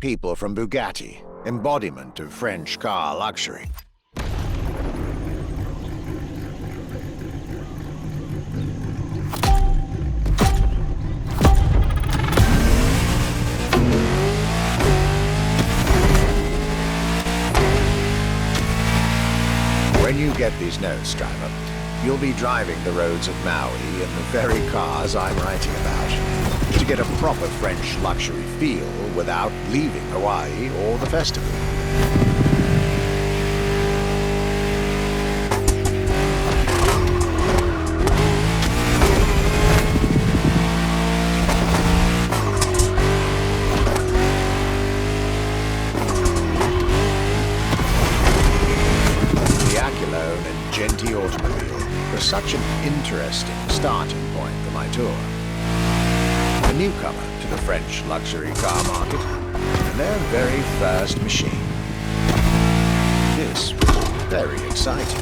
people from Bugatti, embodiment of French car luxury. When you get these notes, driver, you'll be driving the roads of Maui in the very cars I'm writing about, to get a proper French luxury feel without leaving Hawaii or the festival. Such an interesting starting point for my tour. A newcomer to the French luxury car market, and their very first machine. This was very exciting.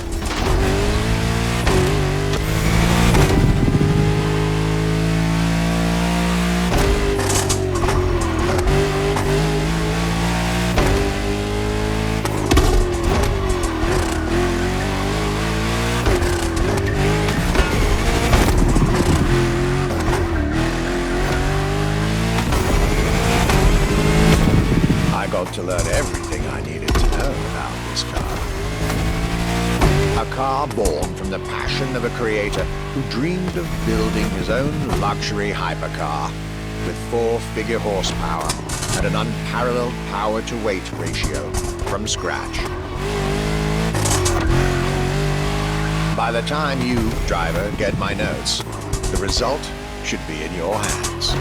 To learn everything I needed to know about this car. A car born from the passion of a creator who dreamed of building his own luxury hypercar with 4-figure horsepower and an unparalleled power-to-weight ratio from scratch. By the time you, driver, get my notes, the result should be in your hands.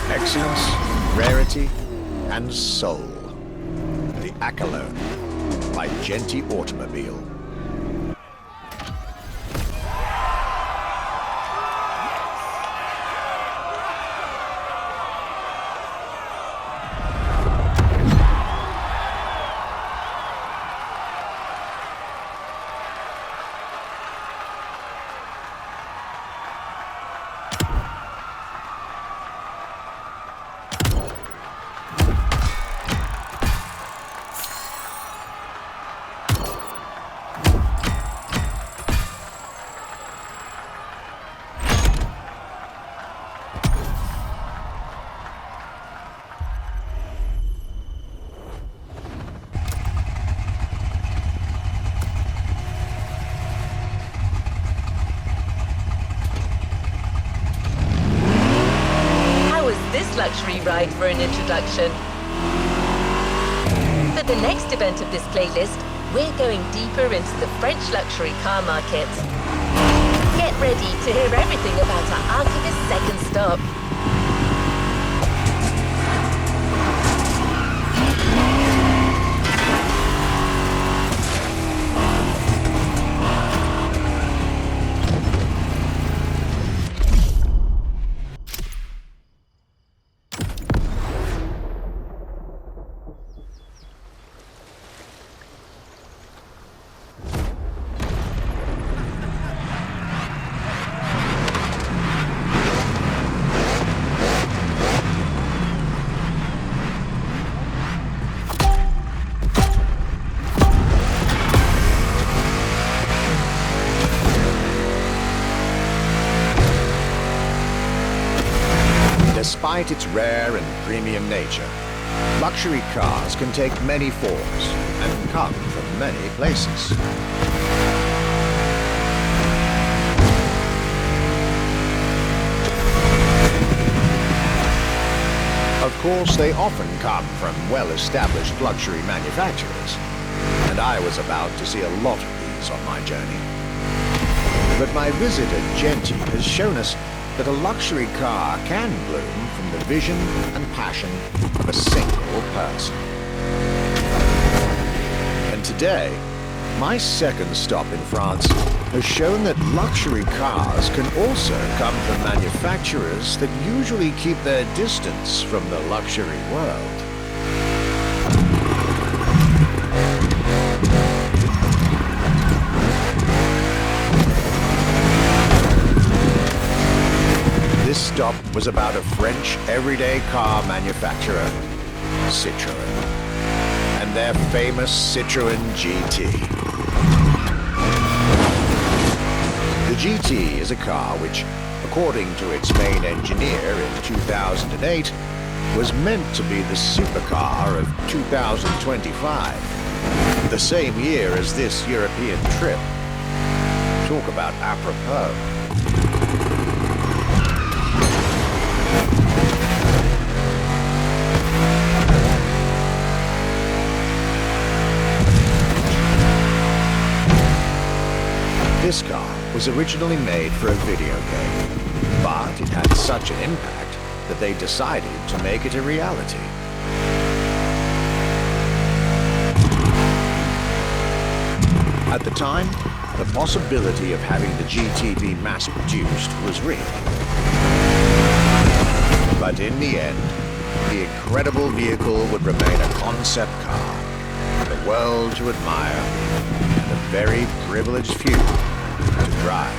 Excellence, rarity, and soul. The Accolone by Genti Automobile. luxury ride for an introduction. For the next event of this playlist, we're going deeper into the French luxury car market. Get ready to hear everything about our Archivist's second stop. Despite its rare and premium nature, luxury cars can take many forms and come from many places. Of course, they often come from well-established luxury manufacturers, and I was about to see a lot of these on my journey. But my visit at Genti has shown us that a luxury car can bloom from the vision and passion of a single person. And today, my second stop in France has shown that luxury cars can also come from manufacturers that usually keep their distance from the luxury world. This stop was about a French everyday car manufacturer, Citroën, and their famous Citroën GT. The GT is a car which, according to its main engineer in 2008, was meant to be the supercar of 2025, the same year as this European trip. Talk about apropos. This car was originally made for a video game, but it had such an impact that they decided to make it a reality. At the time, the possibility of having the GT be mass-produced was real. But in the end, the incredible vehicle would remain a concept car, for the world to admire, and a very privileged few to drive.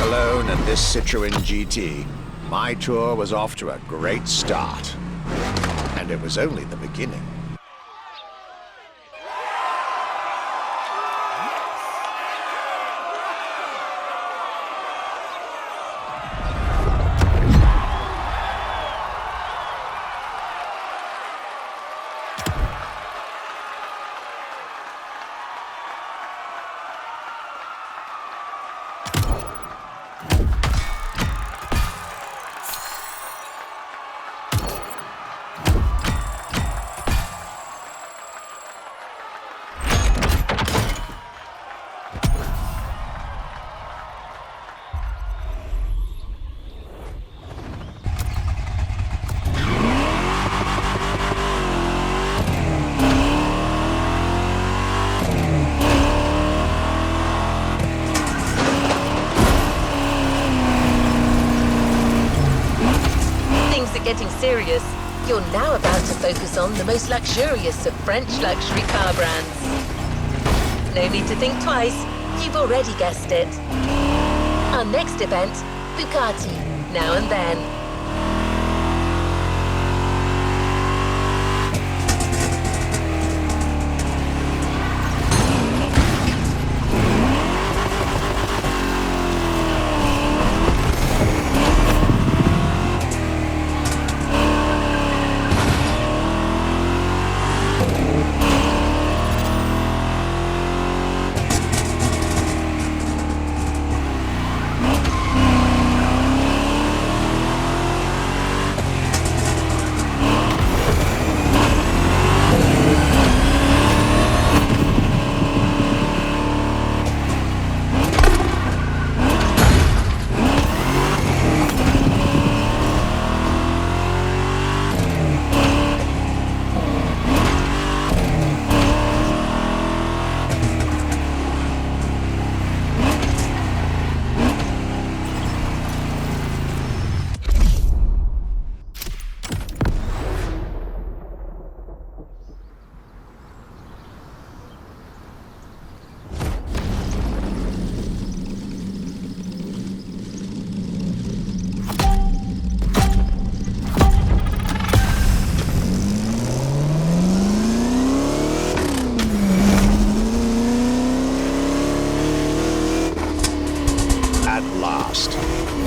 Alone and this Citroën GT, my tour was off to a great start. And it was only the beginning. serious. You're now about to focus on the most luxurious of French luxury car brands. No need to think twice. You've already guessed it. Our next event, Bugatti, Now and Then.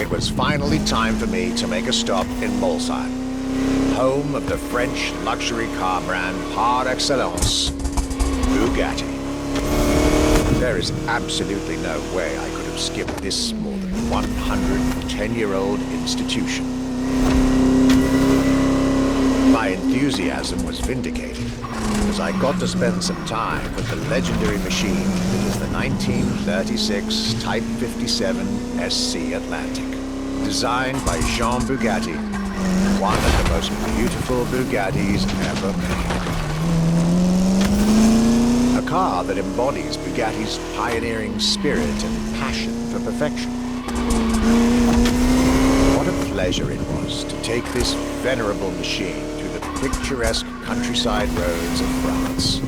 It was finally time for me to make a stop in Molsheim, home of the French luxury car brand par excellence, Bugatti. There is absolutely no way I could have skipped this more than 110-year-old institution. My enthusiasm was vindicated, as I got to spend some time with the legendary machine that is the 1936 Type 57 SC Atlantic, designed by Jean Bugatti, one of the most beautiful Bugattis ever made. A car that embodies Bugatti's pioneering spirit and passion for perfection. What a pleasure it was to take this venerable machine through the picturesque countryside roads of France.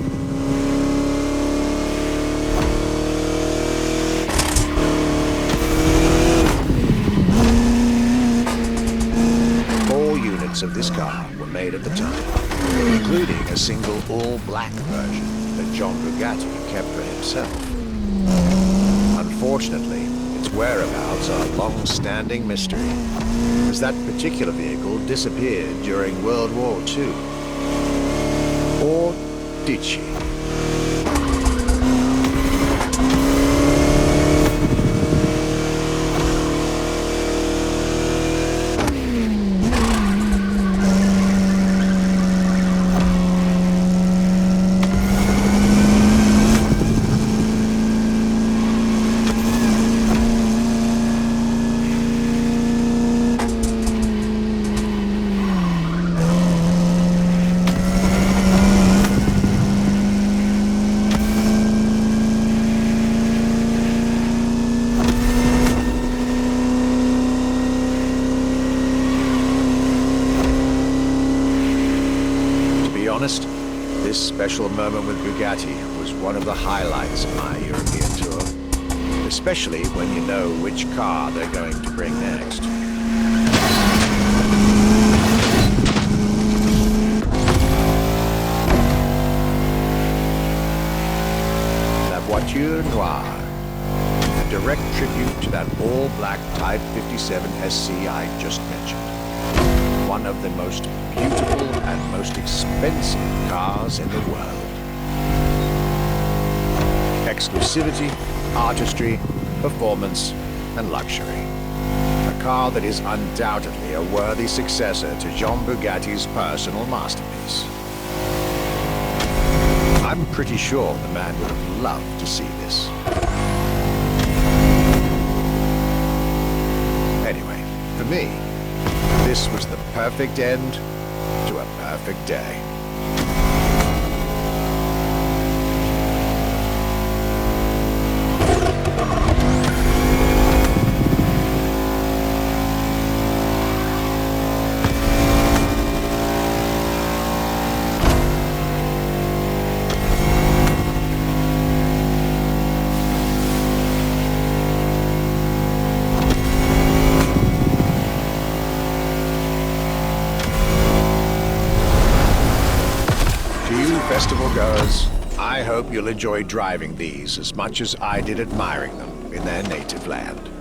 All units of this car were made at the time, including a single all-black version that Jean Bugatti kept for himself. Unfortunately, its whereabouts are a long-standing mystery, as that particular vehicle disappeared during World War II. Or did she? This special moment with Bugatti was one of the highlights of my European tour, especially when you know which car they're going to bring next. La Voiture Noire, a direct tribute to that all-black Type 57 SC I just mentioned. One of the most beautiful and most expensive cars in the world. Exclusivity, artistry, performance, and luxury. A car that is undoubtedly a worthy successor to Jean Bugatti's personal masterpiece. I'm pretty sure the man would have loved to see this. Anyway, for me, this was the perfect end to a perfect day. carnival goers, I hope you'll enjoy driving these as much as I did admiring them in their native land.